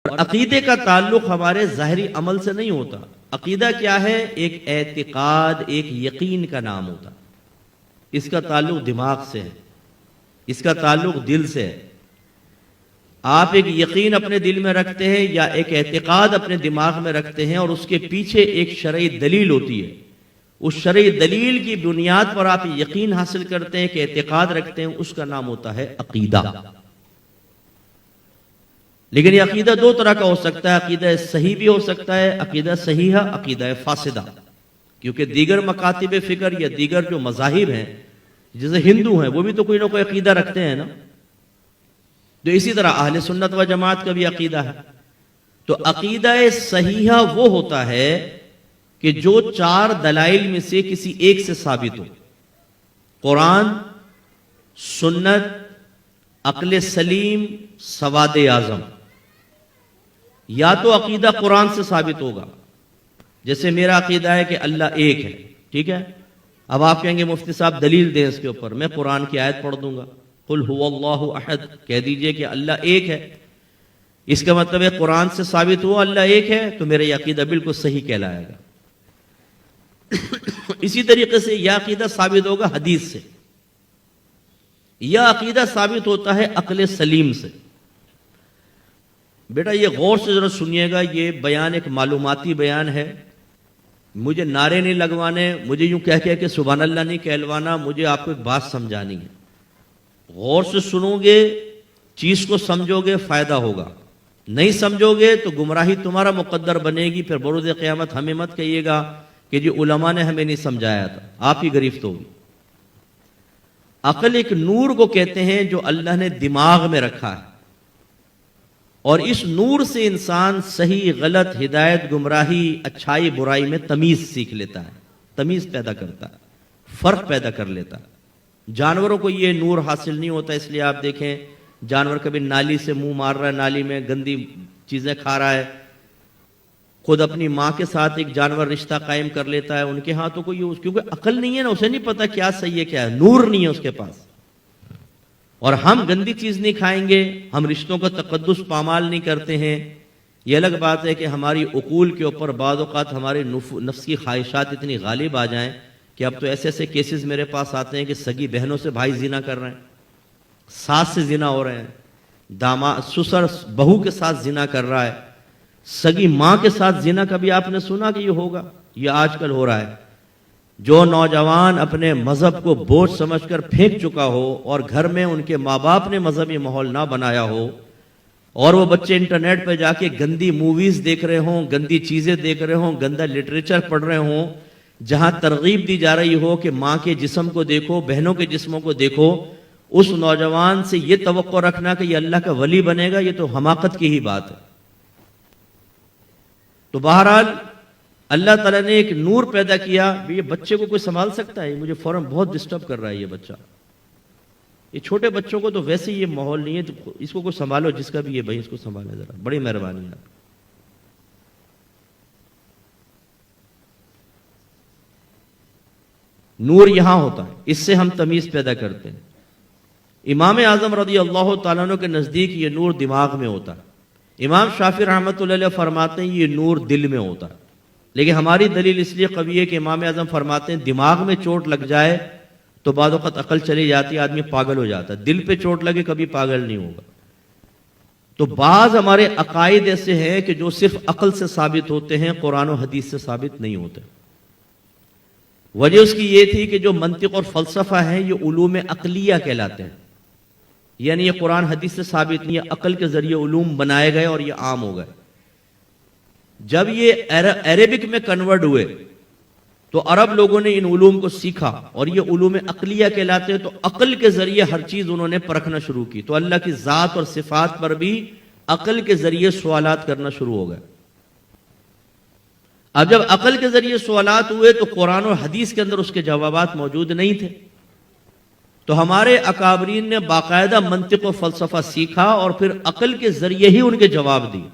اور عقیدے کا تعلق ہمارے ظاہری عمل سے نہیں ہوتا. عقیدہ کیا ہے؟ ایک اعتقاد، ایک یقین کا نام ہوتا. اس کا تعلق دماغ سے ہے، اس کا تعلق دل سے ہے. آپ ایک یقین اپنے دل میں رکھتے ہیں یا ایک اعتقاد اپنے دماغ میں رکھتے ہیں، اور اس کے پیچھے ایک شرعی دلیل ہوتی ہے. اس شرعی دلیل کی بنیاد پر آپ یقین حاصل کرتے ہیں کہ اعتقاد رکھتے ہیں، اس کا نام ہوتا ہے عقیدہ. لیکن یہ عقیدہ دو طرح کا ہو سکتا ہے. عقیدہ صحیح بھی ہو سکتا ہے، عقیدہ صحیحہ، عقیدہ فاسدہ. کیونکہ دیگر مکاتب فکر یا دیگر جو مذاہب ہیں، جیسے ہندو ہیں، وہ بھی تو کوئی نہ کوئی عقیدہ رکھتے ہیں نا. تو اسی طرح اہل سنت و جماعت کا بھی عقیدہ ہے. تو عقیدہ صحیحہ وہ ہوتا ہے کہ جو چار دلائل میں سے کسی ایک سے ثابت ہو. قرآن، سنت، عقل سلیم، سواد اعظم. یا تو عقیدہ قرآن سے ثابت ہوگا، جیسے میرا عقیدہ ہے کہ اللہ ایک ہے، ٹھیک ہے. اب آپ کہیں گے مفتی صاحب دلیل دیں اس کے اوپر. میں قرآن کی آیت پڑھ دوں گا، قل هو اللہ احد، کہہ دیجئے کہ اللہ ایک ہے. اس کا مطلب ہے قرآن سے ثابت ہوا اللہ ایک ہے، تو میرا یہ عقیدہ بالکل صحیح کہلائے گا. اسی طریقے سے یہ عقیدہ ثابت ہوگا حدیث سے. یہ عقیدہ ثابت ہوتا ہے عقل سلیم سے. بیٹا یہ غور سے ذرا سنیے گا، یہ بیان ایک معلوماتی بیان ہے. مجھے نعرے نہیں لگوانے، مجھے یوں کہہ کہ سبحان اللہ نہیں کہلوانا. مجھے آپ کو ایک بات سمجھانی ہے. غور سے سنو گے، چیز کو سمجھو گے، فائدہ ہوگا. نہیں سمجھو گے تو گمراہی تمہارا مقدر بنے گی. پھر بروز قیامت ہمیں مت کہیے گا کہ جی علماء نے ہمیں نہیں سمجھایا تھا، آپ ہی گرفت ہوگی. عقل ایک نور کو کہتے ہیں جو اللہ نے دماغ میں رکھا ہے، اور اس نور سے انسان صحیح غلط، ہدایت گمراہی، اچھائی برائی میں تمیز سیکھ لیتا ہے، تمیز پیدا کرتا ہے، فرق پیدا کر لیتا ہے. جانوروں کو یہ نور حاصل نہیں ہوتا. اس لیے آپ دیکھیں جانور کبھی نالی سے منہ مار رہا ہے، نالی میں گندی چیزیں کھا رہا ہے. خود اپنی ماں کے ساتھ ایک جانور رشتہ قائم کر لیتا ہے. ان کے ہاں تو کوئی کیونکہ عقل نہیں ہے نا، اسے نہیں پتا کیا صحیح ہے کیا ہے، نور نہیں ہے اس کے پاس. اور ہم گندی چیز نہیں کھائیں گے، ہم رشتوں کا تقدس پامال نہیں کرتے ہیں. یہ الگ بات ہے کہ ہماری عقول کے اوپر بعض اوقات ہمارے نفسی خواہشات اتنی غالب آ جائیں کہ اب تو ایسے ایسے کیسز میرے پاس آتے ہیں کہ سگی بہنوں سے بھائی زنا کر رہے ہیں، ساس سے زنا ہو رہے ہیں، داماد سسر بہو کے ساتھ زنا کر رہا ہے، سگی ماں کے ساتھ زنا. کبھی آپ نے سنا کہ یہ ہوگا؟ یہ آج کل ہو رہا ہے. جو نوجوان اپنے مذہب کو بوجھ سمجھ کر پھینک چکا ہو اور گھر میں ان کے ماں باپ نے مذہبی ماحول نہ بنایا ہو، اور وہ بچے انٹرنیٹ پہ جا کے گندی موویز دیکھ رہے ہوں، گندی چیزیں دیکھ رہے ہوں، گندا لٹریچر پڑھ رہے ہوں، جہاں ترغیب دی جا رہی ہو کہ ماں کے جسم کو دیکھو، بہنوں کے جسموں کو دیکھو، اس نوجوان سے یہ توقع رکھنا کہ یہ اللہ کا ولی بنے گا، یہ تو حماقت کی ہی بات ہے. تو بہرحال اللہ تعالیٰ نے ایک نور پیدا کیا. یہ بچے کو کوئی سنبھال سکتا ہے؟ مجھے فوراً بہت ڈسٹرب کر رہا ہے یہ بچہ. یہ چھوٹے بچوں کو تو ویسے ہی یہ ماحول نہیں ہے، تو اس کو کوئی سنبھالو، جس کا بھی یہ بھائی اس کو سنبھالے ذرا، بڑی مہربانی ہے. نور یہاں ہوتا ہے، اس سے ہم تمیز پیدا کرتے ہیں. امام اعظم رضی اللہ تعالیٰ عنہ کے نزدیک یہ نور دماغ میں ہوتا ہے. امام شافعی رحمۃ اللہ علیہ فرماتے ہیں یہ نور دل میں ہوتا ہے. لیکن ہماری دلیل اس لیے قوی ہے کہ امام اعظم فرماتے ہیں دماغ میں چوٹ لگ جائے تو بعض وقت عقل چلی جاتی ہے، آدمی پاگل ہو جاتا ہے. دل پہ چوٹ لگے کبھی پاگل نہیں ہوگا. تو بعض ہمارے عقائد ایسے ہیں کہ جو صرف عقل سے ثابت ہوتے ہیں، قرآن و حدیث سے ثابت نہیں ہوتے. وجہ اس کی یہ تھی کہ جو منطق اور فلسفہ ہے یہ علوم عقلیہ کہلاتے ہیں. یعنی یہ قرآن حدیث سے ثابت نہیں ہے، عقل کے ذریعے علوم بنائے گئے اور یہ عام ہو گئے. جب یہ عربک میں کنورٹ ہوئے تو عرب لوگوں نے ان علوم کو سیکھا اور یہ علوم عقلیہ کہلاتے ہیں. تو عقل کے ذریعے ہر چیز انہوں نے پرکھنا شروع کی. تو اللہ کی ذات اور صفات پر بھی عقل کے ذریعے سوالات کرنا شروع ہو گئے. اب جب عقل کے ذریعے سوالات ہوئے تو قرآن اور حدیث کے اندر اس کے جوابات موجود نہیں تھے. تو ہمارے اکابرین نے باقاعدہ منطق و فلسفہ سیکھا اور پھر عقل کے ذریعے ہی ان کے جواب دیے.